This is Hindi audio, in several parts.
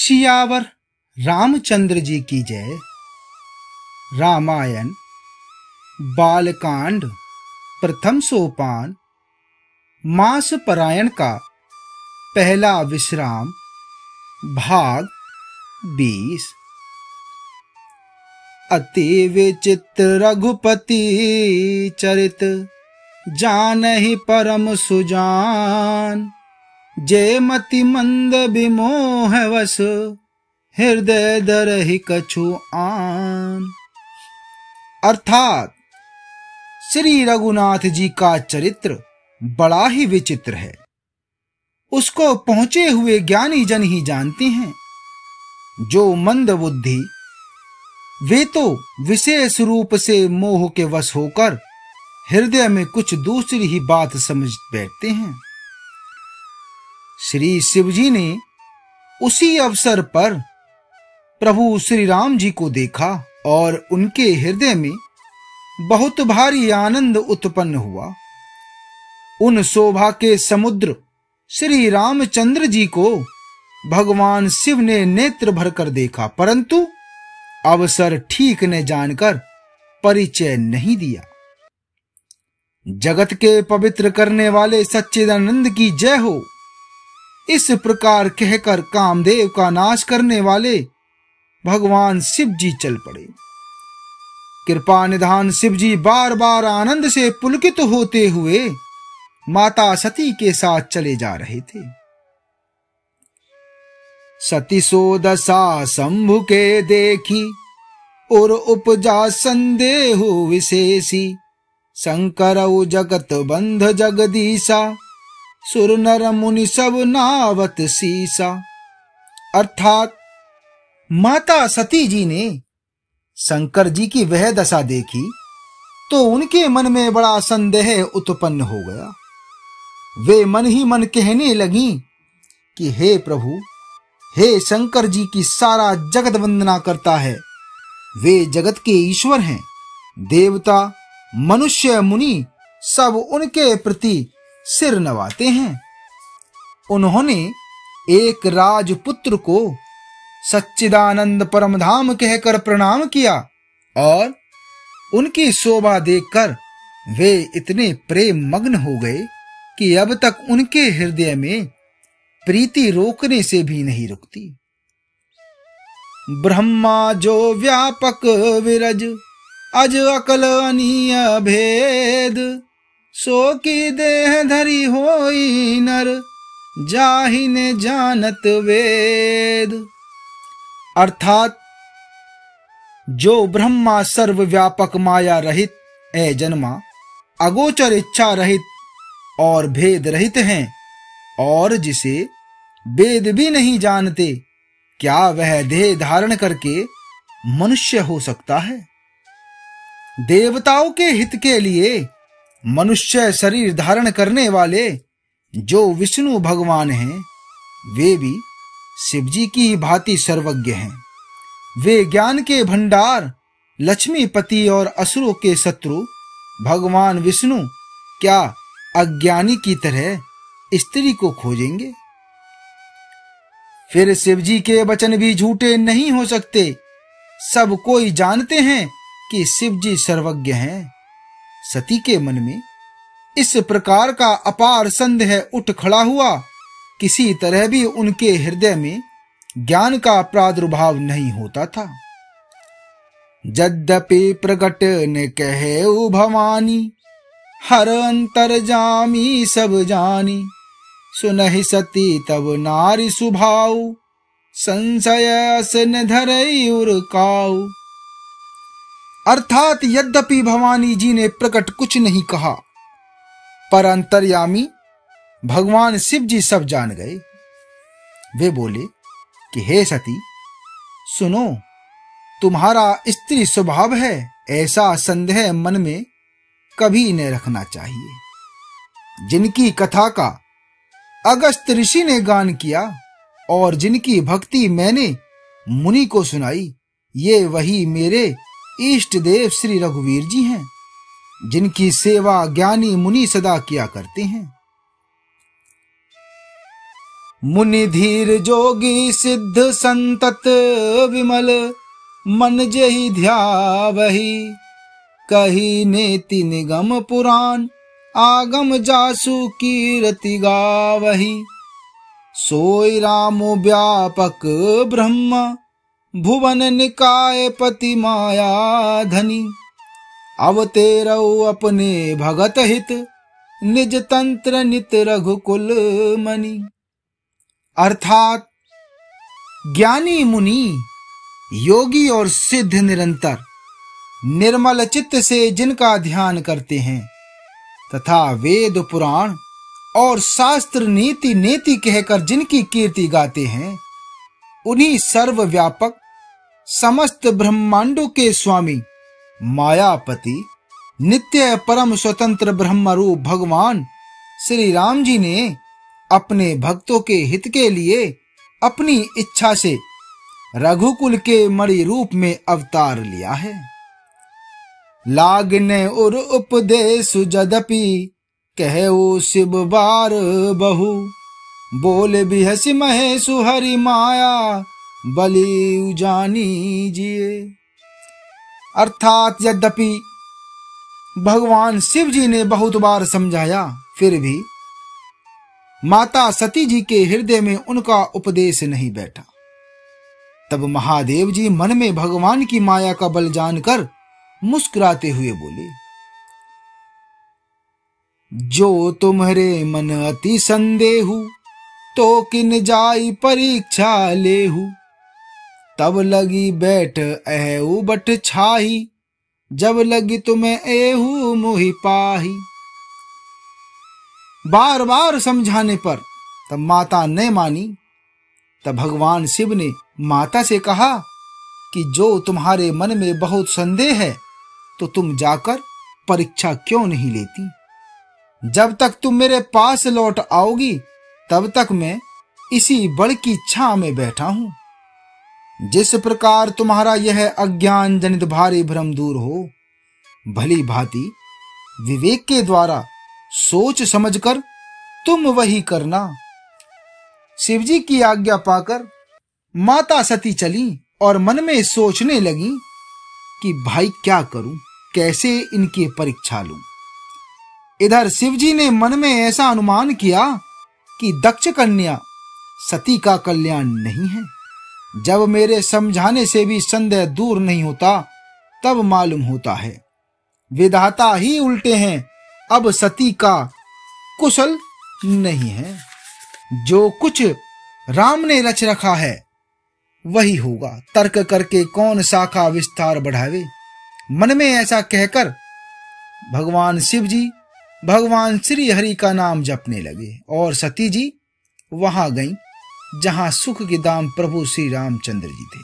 सियावर रामचंद्र जी की जय। रामायण बालकांड प्रथम सोपान मास परायण का पहला विश्राम भाग 20। अति विचित्र रघुपति चरित जानहि परम सुजान। जे मति मंद विमोह वश हृदय दरहि कछु आन। अर्थात श्री रघुनाथ जी का चरित्र बड़ा ही विचित्र है। उसको पहुंचे हुए ज्ञानी जन ही जानते हैं। जो मंद बुद्धि वे तो विशेष रूप से मोह के वश होकर हृदय में कुछ दूसरी ही बात समझ बैठते हैं। श्री शिव जी ने उसी अवसर पर प्रभु श्री राम जी को देखा और उनके हृदय में बहुत भारी आनंद उत्पन्न हुआ। उन शोभा के समुद्र श्री रामचंद्र जी को भगवान शिव ने नेत्र भरकर देखा, परंतु अवसर ठीक न जानकर परिचय नहीं दिया। जगत के पवित्र करने वाले सच्चिदानंद की जय हो, इस प्रकार कहकर कामदेव का नाश करने वाले भगवान शिव जी चल पड़े। कृपा निधान शिव जी बार बार आनंद से पुलकित होते हुए माता सती के साथ चले जा रहे थे। सती सो दशा शंभु के देखी और उपजा संदेह विशेषी। शंकर जगत बंध जगदीशा सुर नर मुनि सब नावत सीसा। अर्थात माता सती जी ने शंकर जी की वह दशा देखी तो उनके मन में बड़ा संदेह उत्पन्न हो गया। वे मन ही मन कहने लगी कि हे प्रभु, हे शंकर जी की सारा जगत वंदना करता है। वे जगत के ईश्वर हैं। देवता मनुष्य मुनि सब उनके प्रति सिर नवाते हैं। उन्होंने एक राजपुत्र को सच्चिदानंद परमधाम कहकर प्रणाम किया और उनकी शोभा देखकर वे इतने प्रेम मग्न हो गए कि अब तक उनके हृदय में प्रीति रोकने से भी नहीं रुकती। ब्रह्मा जो व्यापक विरज अज अकल अनीय भेद। सो की देह धरी होई नर जाहि ने जानत वेद। अर्थात जो ब्रह्मा सर्वव्यापक माया रहित ए जन्मा अगोचर इच्छा रहित और भेद रहित हैं और जिसे वेद भी नहीं जानते, क्या वह देह धारण करके मनुष्य हो सकता है? देवताओं के हित के लिए मनुष्य शरीर धारण करने वाले जो विष्णु भगवान हैं, वे भी शिव जी की ही भांति सर्वज्ञ हैं। वे ज्ञान के भंडार, लक्ष्मीपति और असुरों के शत्रु भगवान विष्णु क्या अज्ञानी की तरह स्त्री को खोजेंगे? फिर शिव जी के वचन भी झूठे नहीं हो सकते। सब कोई जानते हैं कि शिव जी सर्वज्ञ हैं। सती के मन में इस प्रकार का अपार संदेह उठ खड़ा हुआ। किसी तरह भी उनके हृदय में ज्ञान का प्रादुर्भाव नहीं होता था। यद्यपि प्रगट ने कहे भवानी हर अंतर जामी सब जानी। सुनहि सती तब नारी सुभाव संशय सन धरई उरकाऊ। अर्थात यद्यपि भवानी जी ने प्रकट कुछ नहीं कहा, पर अंतर्यामी भगवान शिव जी सब जान गए। वे बोले कि हे सती, सुनो, तुम्हारा स्त्री स्वभाव है, ऐसा संदेह मन में कभी न रखना चाहिए। जिनकी कथा का अगस्त ऋषि ने गान किया और जिनकी भक्ति मैंने मुनि को सुनाई, ये वही मेरे इष्ट देव श्री रघुवीर जी हैं, जिनकी सेवा ज्ञानी मुनि सदा किया करते हैं। मुनि धीर जोगी सिद्ध संतत विमल, मन जेहि ध्यावहि। कही नेति निगम पुराण, आगम जासु कीर्ति गावहि। सोई राम व्यापक ब्रह्म, भुवन निकाय पति माया धनी। अवतेरौ अपने भगत हित, निज तंत्र नित रघुकुल मणि। अर्थात ज्ञानी मुनि, योगी और सिद्ध निरंतर निर्मल चित्त से जिनका ध्यान करते हैं तथा वेद पुराण और शास्त्र नीति नेति कहकर जिनकी कीर्ति गाते हैं, उन्हीं सर्वव्यापक समस्त ब्रह्मांडों के स्वामी मायापति नित्य परम स्वतंत्र ब्रह्मरूप भगवान श्री राम जी ने अपने भक्तों के हित के लिए अपनी इच्छा से रघुकुल के मणि रूप में अवतार लिया है। लागने उर उपदेश जदपि, कहो शिव बार बहु। बोले बिहसि महेशु हरि माया, बलि जानीजिए। अर्थात यद्यपि भगवान शिव जी ने बहुत बार समझाया, फिर भी माता सती जी के हृदय में उनका उपदेश नहीं बैठा। तब महादेव जी मन में भगवान की माया का बल जानकर मुस्कुराते हुए बोले, जो तुम्हारे मन अति संदेहु, तो किन जाई परीक्षा लेहु। तब लगी बैठ एहु बट छाही, जब लगी तुम्हें एहु मोहि पाही। बार बार समझाने पर तब माता ने मानी। तब भगवान शिव ने माता से कहा कि जो तुम्हारे मन में बहुत संदेह है, तो तुम जाकर परीक्षा क्यों नहीं लेती। जब तक तुम मेरे पास लौट आओगी, तब तक मैं इसी बड़ की छां में बैठा हूं। जिस प्रकार तुम्हारा यह अज्ञान जनित भारी भ्रम दूर हो, भली भांति विवेक के द्वारा सोच समझकर तुम वही करना। शिवजी की आज्ञा पाकर माता सती चली और मन में सोचने लगी कि भाई क्या करूं, कैसे इनकी परीक्षा लूं। इधर शिवजी ने मन में ऐसा अनुमान किया कि दक्ष कन्या सती का कल्याण नहीं है। जब मेरे समझाने से भी संदेह दूर नहीं होता, तब मालूम होता है विधाता ही उल्टे हैं, अब सती का कुशल नहीं है। जो कुछ राम ने रच रखा है वही होगा, तर्क करके कौन शाखा विस्तार बढ़ावे। मन में ऐसा कहकर भगवान शिव जी भगवान श्री हरि का नाम जपने लगे और सती जी वहां गईं जहां सुख के दाम प्रभु श्री रामचंद्र जी थे।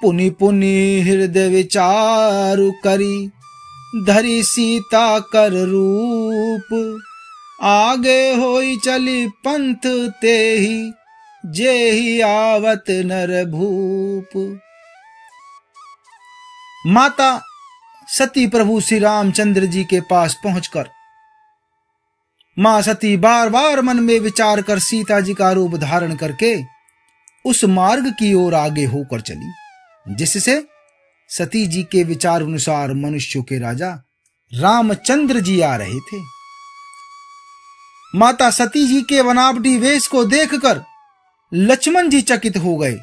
पुनि पुनि हृदय विचारु करी, धरी सीता कर रूप। आगे होई चली पंथ तेहि, जेहि आवत नर भूप। माता सती प्रभु श्री रामचंद्र जी के पास पहुंचकर मां सती बार बार मन में विचार कर सीता जी का रूप धारण करके उस मार्ग की ओर आगे होकर चली, जिससे सती जी के विचार अनुसार मनुष्यों के राजा रामचंद्र जी आ रहे थे। माता सती जी के बनावटी वेश को देखकर लक्ष्मण जी चकित हो गए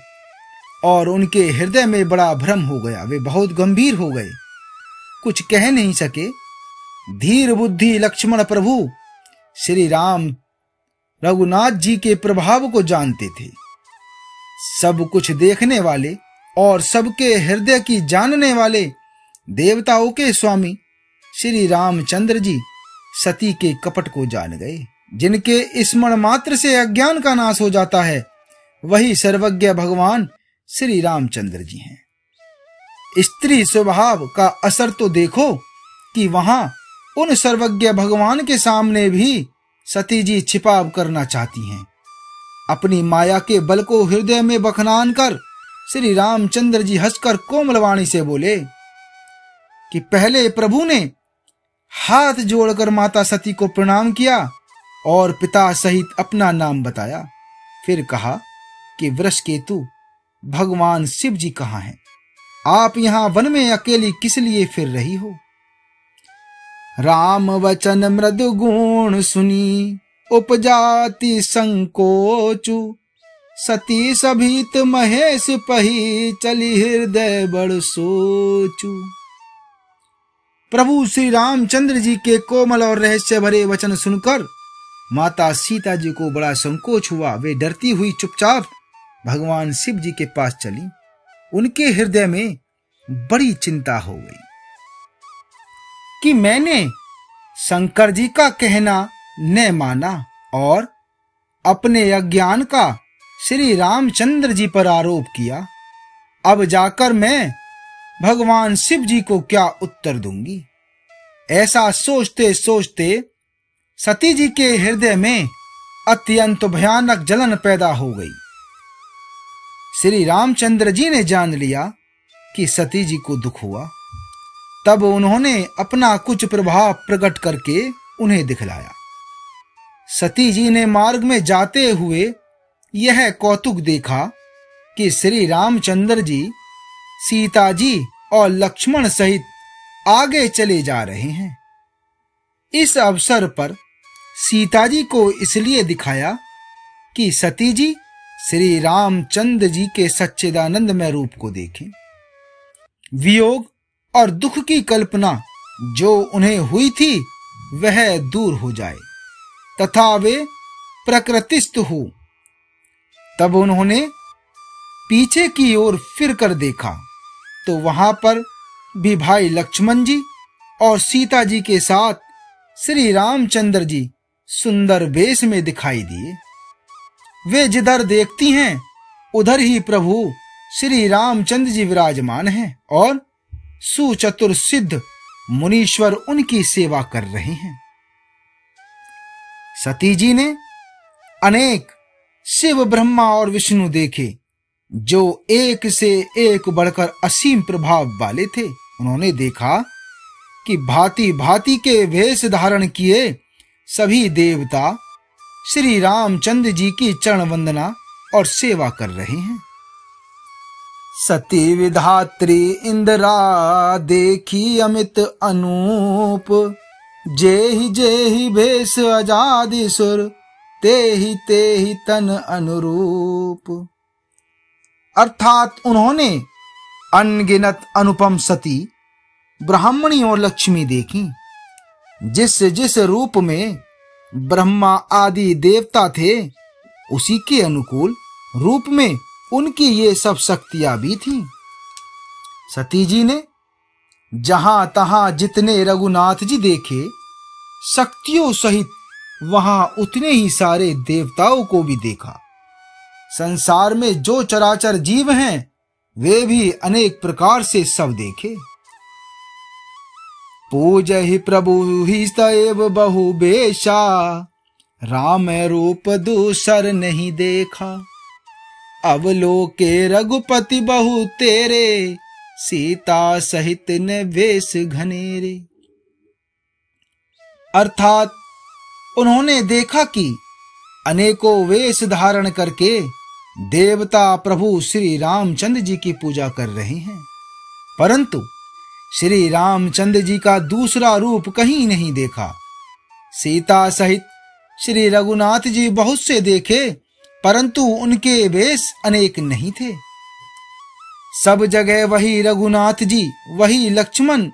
और उनके हृदय में बड़ा भ्रम हो गया। वे बहुत गंभीर हो गए, कुछ कह नहीं सके। धीर बुद्धि लक्ष्मण प्रभु श्री राम रघुनाथ जी के प्रभाव को जानते थे। सब कुछ देखने वाले और सबके हृदय की जानने वाले देवताओं के स्वामी श्री रामचंद्र जी सती के कपट को जान गए। जिनके स्मरण मात्र से अज्ञान का नाश हो जाता है, वही सर्वज्ञ भगवान श्री रामचंद्र जी हैं। स्त्री स्वभाव का असर तो देखो कि वहां उन सर्वज्ञ भगवान के सामने भी सती जी छिपाव करना चाहती हैं। अपनी माया के बल को हृदय में बखनान कर श्री रामचंद्र जी हंसकर कोमलवाणी से बोले कि पहले प्रभु ने हाथ जोड़कर माता सती को प्रणाम किया और पिता सहित अपना नाम बताया। फिर कहा कि वृषकेतु, भगवान शिव जी कहाँ हैं? आप यहाँ वन में अकेली किस लिए फिर रही हो? राम वचन मृदु गुण सुनी, उपजाति संकोचु, सती सभीत महेश पही, चली हृदय बड़ सोचु। प्रभु श्री रामचंद्र जी के कोमल और रहस्य भरे वचन सुनकर माता सीता जी को बड़ा संकोच हुआ। वे डरती हुई चुपचाप भगवान शिव जी के पास चली। उनके हृदय में बड़ी चिंता हो गई कि मैंने शंकर जी का कहना न माना और अपने अज्ञान का श्री रामचंद्र जी पर आरोप किया। अब जाकर मैं भगवान शिव जी को क्या उत्तर दूंगी? ऐसा सोचते सोचते सती जी के हृदय में अत्यंत भयानक जलन पैदा हो गई। श्री रामचंद्र जी ने जान लिया कि सती जी को दुख हुआ। तब उन्होंने अपना कुछ प्रभाव प्रकट करके उन्हें दिखलाया। सती जी ने मार्ग में जाते हुए यह कौतुक देखा कि श्री रामचंद्र जी सीता जी और लक्ष्मण सहित आगे चले जा रहे हैं। इस अवसर पर सीता जी को इसलिए दिखाया कि सती जी श्री रामचंद्र जी के सच्चिदानंदमय रूप को देखें। वियोग और दुख की कल्पना जो उन्हें हुई थी वह दूर हो जाए तथा वे प्रकृतिस्थ हो। तब उन्होंने पीछे की ओर फिर कर देखा तो वहां पर भी भाई लक्ष्मण जी और सीता जी के साथ श्री रामचंद्र जी सुंदर वेश में दिखाई दिए। वे जिधर देखती हैं उधर ही प्रभु श्री रामचंद्र जी विराजमान हैं और सुचतुर सिद्ध मुनीश्वर उनकी सेवा कर रहे हैं। सती जी ने अनेक शिव, ब्रह्मा और विष्णु देखे जो एक से एक बढ़कर असीम प्रभाव वाले थे। उन्होंने देखा कि भांति भांति के वेश धारण किए सभी देवता श्री रामचंद्र जी की चरण वंदना और सेवा कर रहे हैं। सती विधात्री इंदिरा देखी अमित अनूप, जेहि भेष आजादी सुर, तेहि तन अनुरूप। अर्थात उन्होंने अनगिनत अनुपम सती, ब्राह्मणी और लक्ष्मी देखी। जिस जिस रूप में ब्रह्मा आदि देवता थे उसी के अनुकूल रूप में उनकी ये सब शक्तियां भी थीं। सती जी ने जहां तहां जितने रघुनाथ जी देखे, शक्तियों सहित वहां उतने ही सारे देवताओं को भी देखा। संसार में जो चराचर जीव हैं वे भी अनेक प्रकार से सब देखे। पूजहि प्रभु ही सैव बहु बेशा, राम रूप दूसर नहीं देखा। अवलोके रघुपति बहु तेरे, सीता सहित न वेश घनेरे। अर्थात उन्होंने देखा कि अनेकों वेश धारण करके देवता प्रभु श्री रामचंद्र जी की पूजा कर रहे हैं, परंतु श्री रामचंद्र जी का दूसरा रूप कहीं नहीं देखा। सीता सहित श्री रघुनाथ जी बहुत से देखे, परंतु उनके वेश अनेक नहीं थे। सब जगह वही रघुनाथ जी, वही लक्ष्मण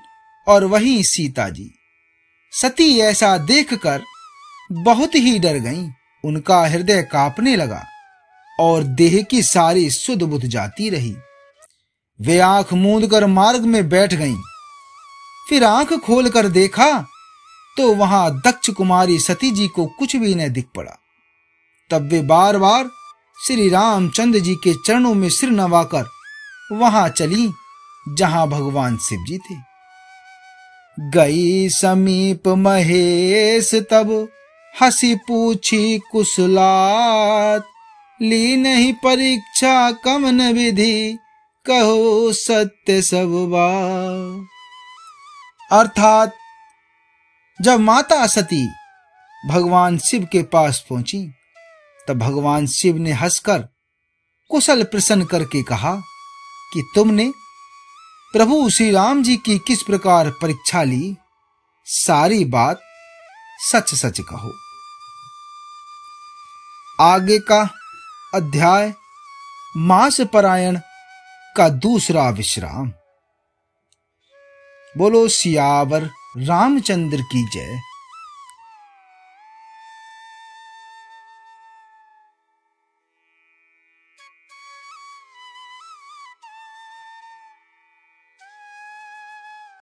और वही सीता जी। सती ऐसा देखकर बहुत ही डर गईं। उनका हृदय कांपने लगा और देह की सारी सुध बुध जाती रही। वे आंख मूंदकर मार्ग में बैठ गईं। फिर आंख खोलकर देखा तो वहां दक्ष कुमारी सती जी को कुछ भी न दिख पड़ा। तब वे बार बार श्री रामचंद्र जी के चरणों में सिर नवाकर वहां चली जहां भगवान शिव जी थे। गई समीप महेश तब, हंसी पूछी कुशलात, ली नहीं परीक्षा कमन विधि, कहो सत्य सब बात। अर्थात जब माता सती भगवान शिव के पास पहुंची। तब भगवान शिव ने हंसकर कुशल प्रसन्न करके कहा कि तुमने प्रभु श्री राम जी की किस प्रकार परीक्षा ली, सारी बात सच सच कहो। आगे का अध्याय मास परायण का दूसरा विश्राम। बोलो सियावर रामचंद्र की जय।